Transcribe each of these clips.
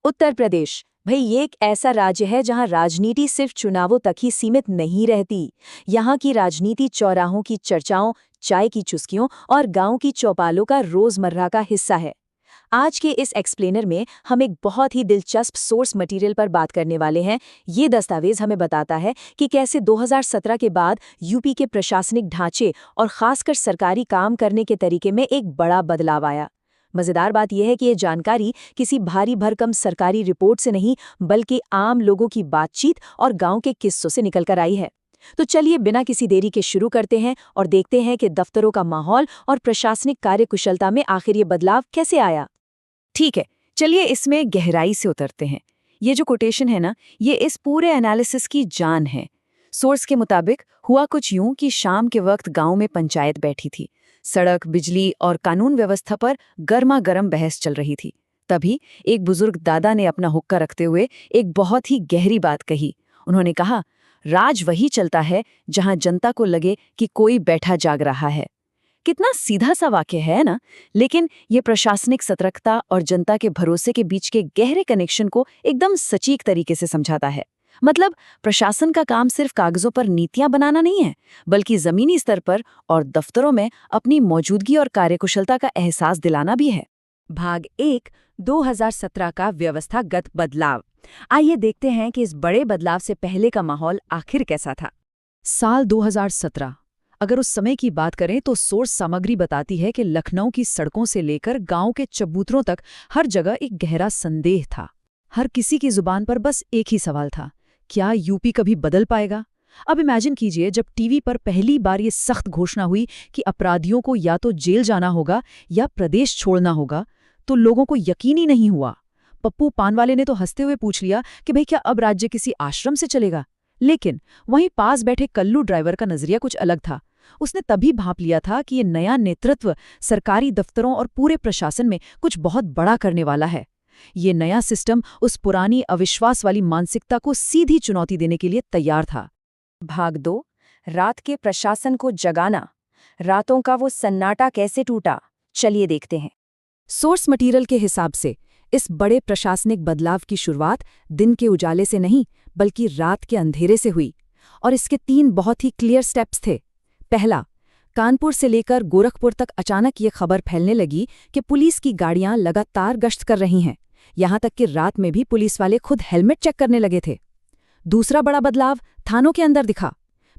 उत्तर प्रदेश। भाई ये एक ऐसा राज्य है जहां राजनीति सिर्फ चुनावों तक ही सीमित नहीं रहती। यहाँ की राजनीति चौराहों की चर्चाओं, चाय की चुस्कियों और गांव की चौपालों का रोजमर्रा का हिस्सा है। आज के इस एक्सप्लेनर में हम एक बहुत ही दिलचस्प सोर्स मटेरियल पर बात करने वाले हैं। ये दस्तावेज हमें बताता है कि कैसे 2017 के बाद यूपी के प्रशासनिक ढांचे और खासकर सरकारी काम करने के तरीके में एक बड़ा बदलाव आया। मजेदार बात यह है कि ये जानकारी किसी भारी भरकम सरकारी रिपोर्ट से नहीं, बल्कि आम लोगों की बातचीत और गांव के किस्सों से निकलकर आई है। तो चलिए बिना किसी देरी के शुरू करते हैं और देखते हैं कि दफ्तरों का माहौल और प्रशासनिक कार्यकुशलता में आखिर ये बदलाव कैसे आया। ठीक है, चलिए इसमें गहराई से उतरते हैं। ये जो कोटेशन है ना, ये इस पूरे एनालिसिस की जान है। सोर्स के मुताबिक हुआ कुछ यूं कि शाम के वक्त गांव में पंचायत बैठी थी। सड़क, बिजली और कानून व्यवस्था पर गर्मा गर्म बहस चल रही थी। तभी एक बुजुर्ग दादा ने अपना हुक्का रखते हुए एक बहुत ही गहरी बात कही। उन्होंने कहा, राज वही चलता है जहां जनता को लगे कि कोई बैठा जाग रहा है। कितना सीधा सा वाक्य है ना, लेकिन ये प्रशासनिक सतर्कता और जनता के भरोसे के बीच के गहरे कनेक्शन को एकदम सटीक तरीके से समझाता है। मतलब प्रशासन का काम सिर्फ कागजों पर नीतियां बनाना नहीं है, बल्कि जमीनी स्तर पर और दफ्तरों में अपनी मौजूदगी और कार्यकुशलता का एहसास दिलाना भी है। भाग 1, 2017 का व्यवस्थागत बदलाव। आइए देखते हैं कि इस बड़े बदलाव से पहले का माहौल आखिर कैसा था। साल 2017। अगर उस समय की बात करें तो सोर्स सामग्री बताती है कि लखनऊ की सड़कों से लेकर गांव के चबूतरों तक हर जगह एक गहरा संदेह था। हर किसी की जुबान पर बस एक ही सवाल था, क्या यूपी कभी बदल पाएगा? अब इमेजिन कीजिए, जब टीवी पर पहली बार ये सख्त घोषणा हुई कि अपराधियों को या तो जेल जाना होगा या प्रदेश छोड़ना होगा, तो लोगों को यकीन ही नहीं हुआ। पप्पू पानवाले ने तो हंसते हुए पूछ लिया कि भाई क्या अब राज्य किसी आश्रम से चलेगा? लेकिन वहीं पास बैठे कल्लू ड्राइवर का नजरिया कुछ अलग था। उसने तभी भांप लिया था कि ये नया नेतृत्व सरकारी दफ्तरों और पूरे प्रशासन में कुछ बहुत बड़ा करने वाला है। ये नया सिस्टम उस पुरानी अविश्वास वाली मानसिकता को सीधी चुनौती देने के लिए तैयार था। भाग 2, रात के प्रशासन को जगाना। रातों का वो सन्नाटा कैसे टूटा, चलिए देखते हैं। सोर्स मटेरियल के हिसाब से इस बड़े प्रशासनिक बदलाव की शुरुआत दिन के उजाले से नहीं, बल्कि रात के अंधेरे से हुई। और इसके 3 बहुत ही क्लियर स्टेप्स थे। पहला, कानपुर से लेकर गोरखपुर तक अचानक ये खबर फैलने लगी कि पुलिस की गाड़ियां लगातार गश्त कर रही हैं। यहां तक कि रात में भी पुलिस वाले खुद हेलमेट चेक करने लगे थे। दूसरा बड़ा बदलाव थानों के अंदर दिखा।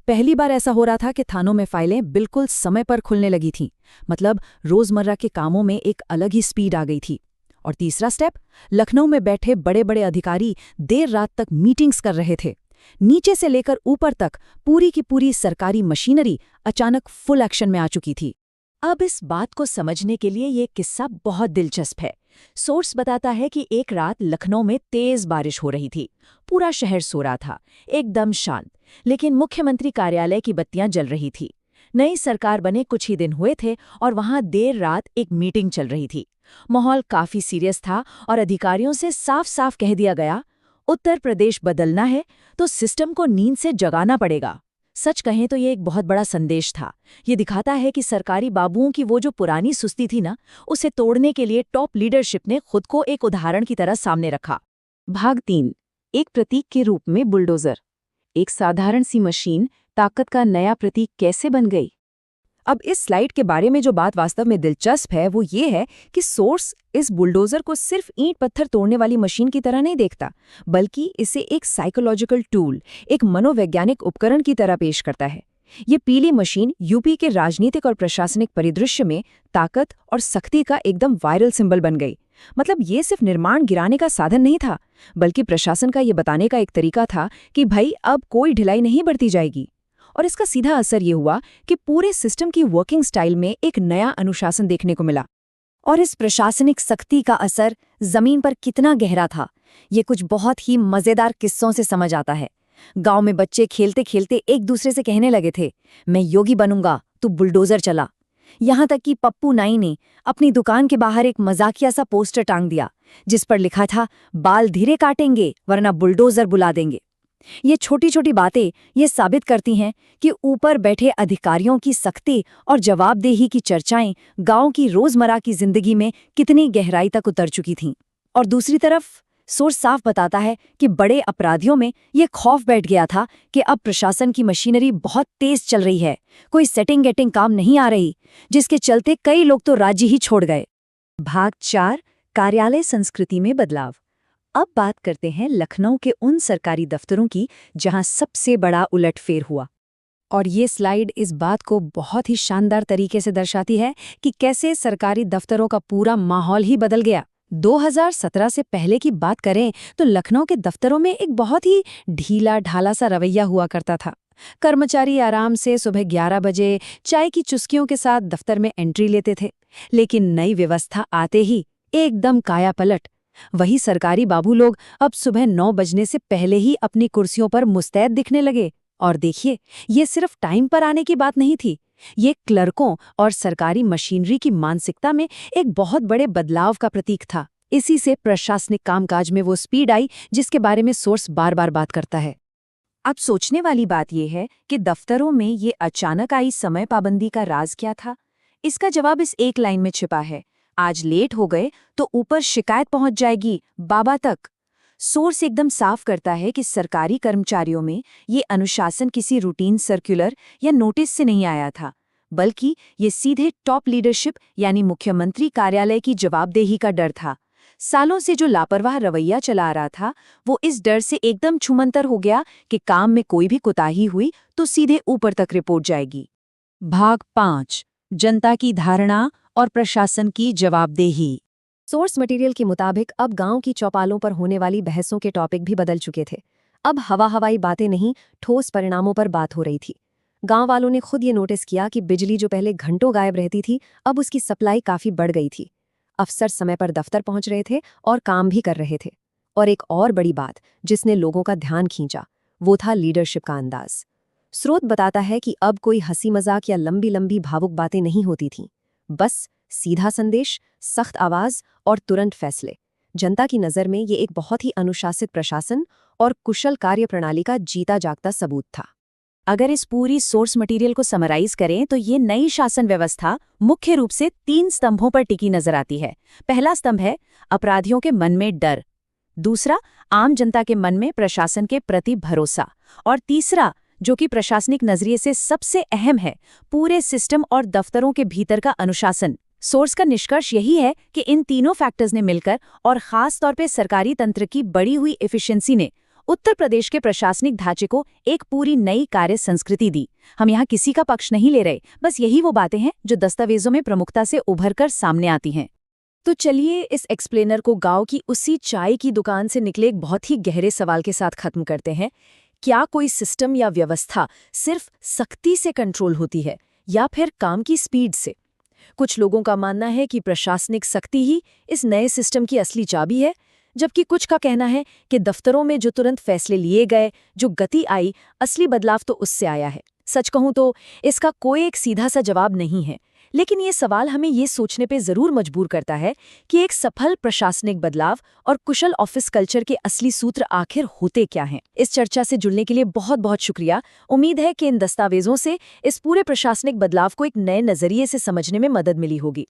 पहली बार ऐसा हो रहा था कि थानों में फाइलें बिल्कुल समय पर खुलने लगी थीं। मतलब रोजमर्रा के कामों में एक अलग ही स्पीड आ गई थी। और तीसरा स्टेप, लखनऊ में बैठे बड़े बड़े अधिकारी देर रात तक मीटिंग्स कर रहे थे। नीचे से लेकर ऊपर तक पूरी की पूरी सरकारी मशीनरी अचानक फुल एक्शन में आ चुकी थी। अब इस बात को समझने के लिए ये किस्सा बहुत दिलचस्प है। सोर्स बताता है कि एक रात लखनऊ में तेज बारिश हो रही थी। पूरा शहर सो रहा था, एकदम शांत। लेकिन मुख्यमंत्री कार्यालय की बत्तियां जल रही थी। नई सरकार बने कुछ ही दिन हुए थे और वहां देर रात एक मीटिंग चल रही थी। माहौल काफी सीरियस था और अधिकारियों से साफ साफ कह दिया गया, उत्तर प्रदेश बदलना है तो सिस्टम को नींद से जगाना पड़ेगा। सच कहें तो ये एक बहुत बड़ा संदेश था। ये दिखाता है कि सरकारी बाबुओं की वो जो पुरानी सुस्ती थी ना, उसे तोड़ने के लिए टॉप लीडरशिप ने खुद को एक उदाहरण की तरह सामने रखा। भाग 3, एक प्रतीक के रूप में बुलडोजर। एक साधारण सी मशीन ताकत का नया प्रतीक कैसे बन गई? अब इस स्लाइड के बारे में जो बात वास्तव में दिलचस्प है वो ये है कि सोर्स इस बुलडोजर को सिर्फ ईंट पत्थर तोड़ने वाली मशीन की तरह नहीं देखता, बल्कि इसे एक साइकोलॉजिकल टूल, एक मनोवैज्ञानिक उपकरण की तरह पेश करता है। ये पीली मशीन यूपी के राजनीतिक और प्रशासनिक परिदृश्य में ताकत और सख्ती का एकदम वायरल सिंबल बन गई। मतलब ये सिर्फ निर्माण गिराने का साधन नहीं था, बल्कि प्रशासन का ये बताने का एक तरीका था कि भाई अब कोई ढिलाई नहीं बरती जाएगी। और इसका सीधा असर ये हुआ कि पूरे सिस्टम की वर्किंग स्टाइल में एक नया अनुशासन देखने को मिला। और इस प्रशासनिक सख्ती का असर जमीन पर कितना गहरा था, ये कुछ बहुत ही मजेदार किस्सों से समझ आता है। गांव में बच्चे खेलते खेलते एक दूसरे से कहने लगे थे, मैं योगी बनूंगा, तू बुलडोजर चला। यहाँ तक कि पप्पू नाई ने अपनी दुकान के बाहर एक मजाकिया सा पोस्टर टांग दिया, जिस पर लिखा था, बाल धीरे काटेंगे वरना बुलडोजर बुला देंगे। ये छोटी छोटी बातें ये साबित करती हैं कि ऊपर बैठे अधिकारियों की सख्ती और जवाबदेही की चर्चाएं गांव की रोजमर्रा की जिंदगी में कितनी गहराई तक उतर चुकी थीं। और दूसरी तरफ सोर्स साफ बताता है कि बड़े अपराधियों में ये खौफ बैठ गया था कि अब प्रशासन की मशीनरी बहुत तेज चल रही है, कोई सेटिंग गेटिंग काम नहीं आ रही, जिसके चलते कई लोग तो राज्य ही छोड़ गए। भाग 4 कार्यालय संस्कृति में बदलाव। अब बात करते हैं लखनऊ के उन सरकारी दफ्तरों की जहां सबसे बड़ा उलटफेर हुआ। और ये स्लाइड इस बात को बहुत ही शानदार तरीके से दर्शाती है कि कैसे सरकारी दफ्तरों का पूरा माहौल ही बदल गया। 2017 से पहले की बात करें तो लखनऊ के दफ्तरों में एक बहुत ही ढीला ढाला सा रवैया हुआ करता था। कर्मचारी आराम से सुबह 11 बजे चाय की चुस्कियों के साथ दफ्तर में एंट्री लेते थे। लेकिन नई व्यवस्था आते ही एकदम काया पलट। वही सरकारी बाबू लोग अब सुबह 9 बजने से पहले ही अपनी कुर्सियों पर मुस्तैद दिखने लगे। और देखिए, ये सिर्फ टाइम पर आने की बात नहीं थी, ये क्लर्कों और सरकारी मशीनरी की मानसिकता में एक बहुत बड़े बदलाव का प्रतीक था। इसी से प्रशासनिक कामकाज में वो स्पीड आई जिसके बारे में सोर्स बार बार बात करता है। अब सोचने वाली बात यह है कि दफ्तरों में ये अचानक आई समय पाबंदी का राज क्या था? इसका जवाब इस एक लाइन में छिपा है, आज लेट हो गए तो ऊपर शिकायत पहुंच जाएगी, बाबा तक। सोर्स एकदम साफ करता है कि सरकारी कर्मचारियों में ये अनुशासन किसी रूटीन सर्कुलर या नोटिस से नहीं आया था, बल्कि ये सीधे टॉप लीडरशिप यानी मुख्यमंत्री कार्यालय की जवाबदेही का डर था। सालों से जो लापरवाह रवैया चला आ रहा था, वो इस डर से एकदम छूमंतर हो गया कि काम में कोई भी कोताही हुई तो सीधे ऊपर तक रिपोर्ट जाएगी। भाग 5 जनता की धारणा और प्रशासन की जवाबदेही। सोर्स मटेरियल के मुताबिक अब गांव की चौपालों पर होने वाली बहसों के टॉपिक भी बदल चुके थे। अब हवाई बातें नहीं, ठोस परिणामों पर बात हो रही थी। गांव वालों ने खुद ये नोटिस किया कि बिजली जो पहले घंटों गायब रहती थी, अब उसकी सप्लाई काफी बढ़ गई थी। अफसर समय पर दफ्तर पहुंच रहे थे और काम भी कर रहे थे। और एक और बड़ी बात जिसने लोगों का ध्यान खींचा, वो था लीडरशिप का अंदाज। स्रोत बताता है कि अब कोई हंसी मजाक या लंबी लंबी भावुक बातें नहीं होती थीं, बस सीधा संदेश, सख्त आवाज और तुरंत फैसले। जनता की नज़र में ये एक बहुत ही अनुशासित प्रशासन और कुशल कार्यप्रणाली का जीता जागता सबूत था। अगर इस पूरी सोर्स मटेरियल को समराइज करें तो ये नई शासन व्यवस्था मुख्य रूप से 3 स्तंभों पर टिकी नजर आती है। पहला स्तंभ है अपराधियों के मन में डर, दूसरा आम जनता के मन में प्रशासन के प्रति भरोसा, और तीसरा जो कि प्रशासनिक नजरिए से सबसे अहम है, पूरे सिस्टम और दफ्तरों के भीतर का अनुशासन। सोर्स का निष्कर्ष यही है कि इन तीनों फैक्टर्स ने मिलकर और खास तौर पे सरकारी तंत्र की बढ़ी हुई एफिशिएंसी ने उत्तर प्रदेश के प्रशासनिक ढांचे को एक पूरी नई कार्य संस्कृति दी। हम यहाँ किसी का पक्ष नहीं ले रहे, बस यही वो बातें हैं जो दस्तावेजों में प्रमुखता से उभरकर सामने आती हैं। तो चलिए इस एक्सप्लेनर को गांव की उसी चाय की दुकान से निकले एक बहुत ही गहरे सवाल के साथ खत्म करते हैं। क्या कोई सिस्टम या व्यवस्था सिर्फ सख्ती से कंट्रोल होती है या फिर काम की स्पीड से? कुछ लोगों का मानना है कि प्रशासनिक सख्ती ही इस नए सिस्टम की असली चाबी है, जबकि कुछ का कहना है कि दफ्तरों में जो तुरंत फैसले लिए गए, जो गति आई, असली बदलाव तो उससे आया है। सच कहूं तो इसका कोई एक सीधा सा जवाब नहीं है, लेकिन ये सवाल हमें ये सोचने पे जरूर मजबूर करता है कि एक सफल प्रशासनिक बदलाव और कुशल ऑफिस कल्चर के असली सूत्र आखिर होते क्या हैं। इस चर्चा से जुड़ने के लिए बहुत बहुत शुक्रिया। उम्मीद है कि इन दस्तावेजों से इस पूरे प्रशासनिक बदलाव को एक नए नजरिए से समझने में मदद मिली होगी।